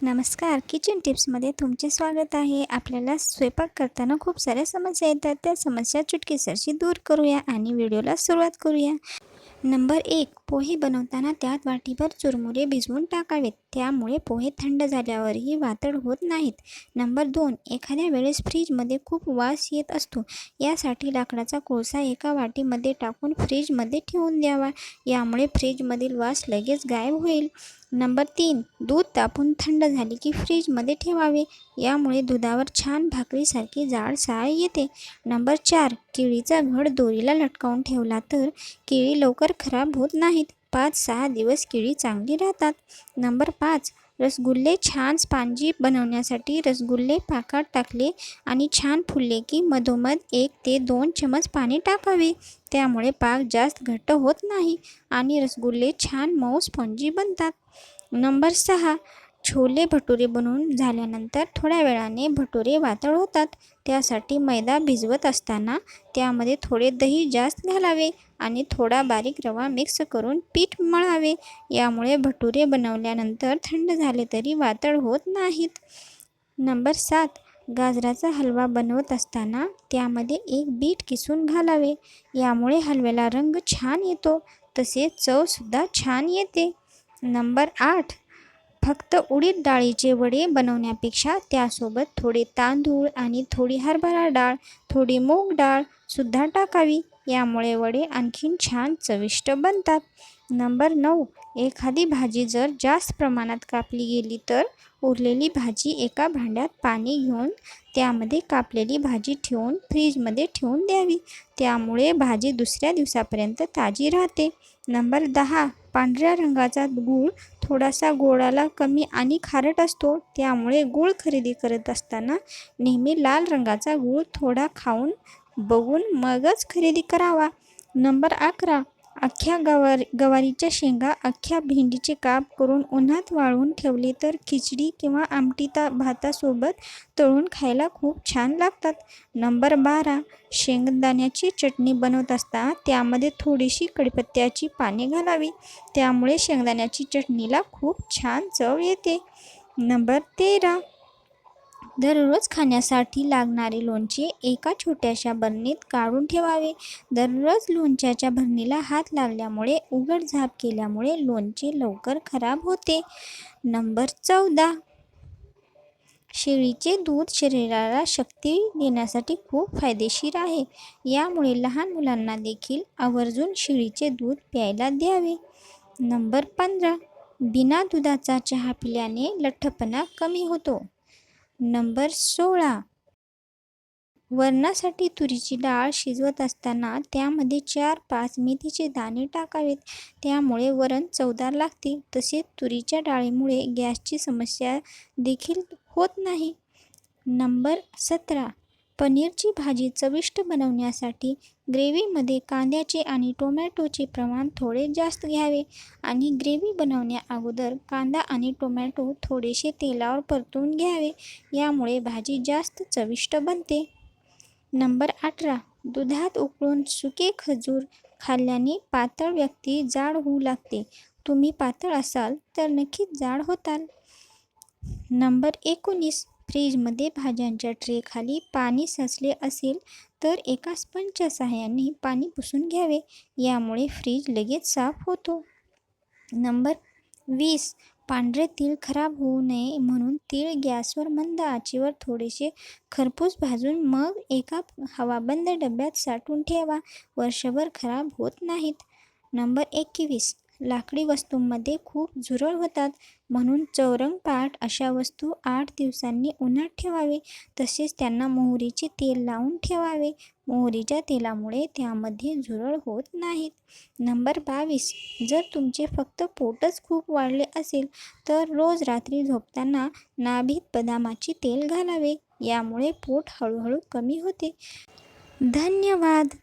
नमस्कार. किचन टिप्समध्ये तुमचे स्वागत आहे. आपल्याला स्वयंपाक करताना खूप साऱ्या समस्या येतात. त्या समस्या चुटकीसरशी दूर करूया आणि व्हिडिओला सुरुवात करूया. नंबर 1. पोहे बनवताना त्यात वाटीभर चुरमुरे भिजवून टाकावेत. त्यामुळे पोहे थंड झाल्यावरही वातड होत नाहीत. नंबर 2. एखाद्या वेळेस फ्रीजमध्ये खूप वास येत असतो. यासाठी लाकडाचा कोळसा एका वाटीमध्ये टाकून फ्रीजमध्ये ठेवून द्यावा. यामुळे फ्रीजमधील वास लगेच गायब होईल. नंबर 3. दूध तापून थंड झाले की फ्रीजमध्ये ठेवावे. यामुळे दुधावर छान भाकरीसारखी जाड साळ येते. नंबर 4. केळीचा घड दोरीला लटकावून ठेवला तर केळी लवकर खराब होत नाहीत. 5-6 दिवस केळी चांगली राहतात. नंबर 5. रसगुल्ले छान स्पॉन्जी बनवण्यासाठी रसगुल्ले पाकात टाकले आणि छान फुलले की मधोमध 1 ते 2 चमच पाणी टाकावे. त्यामुळे पाक जास्त घट्ट होत नाही आणि रसगुल्ले छान मऊ स्पॉन्जी बनतात. नंबर 6. छोले भटुरे बनवून झाल्यानंतर थोड्या वेळाने भटुरे वातळ होतात. त्यासाठी मैदा भिजवत असताना त्यामध्ये थोडे दही जास्त घालावे आणि थोडा बारीक रवा मिक्स करून पीठ मळावे. यामुळे भटुरे बनवल्यानंतर थंड झाले तरी वातळ होत नाहीत. नंबर 7. गाजराचा हलवा बनवत असताना त्यामध्ये 1 बीट किसून घालावे. यामुळे हलव्याला रंग छान येतो, तसेच चवसुद्धा छान येते. नंबर 8. फक्त उडीद डाळीचे वडे बनवण्यापेक्षा त्यासोबत थोडे तांदूळ आणि थोडी हरभरा डाळ, थोडी मूग डाळ सुद्धा टाकावी. यामुळे वडे आणखीन छान चविष्ट बनतात. नंबर 9. एखादी भाजी जर जास्त प्रमाणात कापली गेली तर उरलेली भाजी एका भांड्यात पाणी घेऊन त्यामध्ये कापलेली भाजी ठेवून फ्रीजमध्ये ठेवून द्यावी. त्यामुळे भाजी दुसऱ्या दिवसापर्यंत ताजी राहते. नंबर 10. पांढऱ्या रंगाचा गूळ थोडासा गोडाला कमी आणि खारट असतो. त्यामुळे गूळ खरेदी करत असताना नेहमी लाल रंगाचा गूळ थोडा खाऊन बघून मगच खरेदी करावा. नंबर 11. अख्ख्या गवारीच्या शेंगा, अख्ख्या भेंडीचे काप करून उन्हात वाळवून ठेवले तर खिचडी किंवा आमटी भातासोबत तळून खायला खूप छान लागतात. नंबर 12. शेंगदाण्याची चटणी बनवत असता त्यामध्ये थोडीशी कढीपत्त्याची पाने घालावी. त्यामुळे शेंगदाण्याची चटणीला खूप छान चव येते. नंबर 13. दररोज खाण्यासाठी लागणारे लोणचे एका छोट्याशा बरणीत काढून ठेवावे. दररोज लोणच्याच्या भरणीला हात लागल्यामुळे उघडझाप केल्यामुळे लोणचे लवकर खराब होते. नंबर 14. शेळीचे दूध शरीराला शक्ती देण्यासाठी खूप फायदेशीर आहे. यामुळे लहान मुलांना देखील आवर्जून शेळीचे दूध प्यायला द्यावे. नंबर 15. बिना दुधाचा चहा पिल्याने लठ्ठपणा कमी होतो. नंबर 16. वरणासाठी तुरीची डाळ शिजवत असताना त्यामध्ये 4-5 मेथीचे दाणे टाकावेत. त्यामुळे वरण चवदार लागते. तसेच तुरीच्या डाळीमुळे गॅसची समस्या देखील होत नाही. नंबर 17. पनीरची भाजी चविष्ट बनवण्यासाठी ग्रेव्हीमध्ये कांद्याचे आणि टोमॅटोचे प्रमाण थोडे जास्त घ्यावे आणि ग्रेव्ही बनवण्या अगोदर कांदा आणि टोमॅटो थोडेसे तेलावर परतून घ्यावे. यामुळे भाजी जास्त चविष्ट बनते. नंबर 18. दुधात उकळून सुके खजूर खाल्ल्याने पातळ व्यक्ती जाड होऊ लागते. तुम्ही पातळ असाल तर नक्कीच जाड होताल. नंबर 19. फ्रीजमध्ये भाज्यांच्या ट्रेखाली पाणी साचले असेल तर एका स्पंजच्या सहाय्याने पाणी पुसून घ्यावे. यामुळे फ्रीज लगेच साफ होतो. नंबर 20. पांढरे तीळ खराब होऊ नये म्हणून तीळ गॅसवर मंद आचेवर थोडेसे खरपूस भाजून मग एका हवाबंद डब्यात साठवून ठेवा. वर्षभर खराब होत नाहीत. नंबर 21. लाकडी वस्तूंमध्ये खूप झुरळ होतात म्हणून चौरंगपाट अशा वस्तू 8 दिवसांनी उन्हात ठेवावे. तसेच त्यांना मोहरीचे तेल लावून ठेवावे. मोहरीच्या तेलामुळे त्यामध्ये झुरळ होत नाहीत. नंबर 22. जर तुमचे फक्त पोटच खूप वाढले असेल तर रोज रात्री झोपताना नाभीत बदामाचे तेल घालावे. यामुळे पोट हळूहळू कमी होते. धन्यवाद.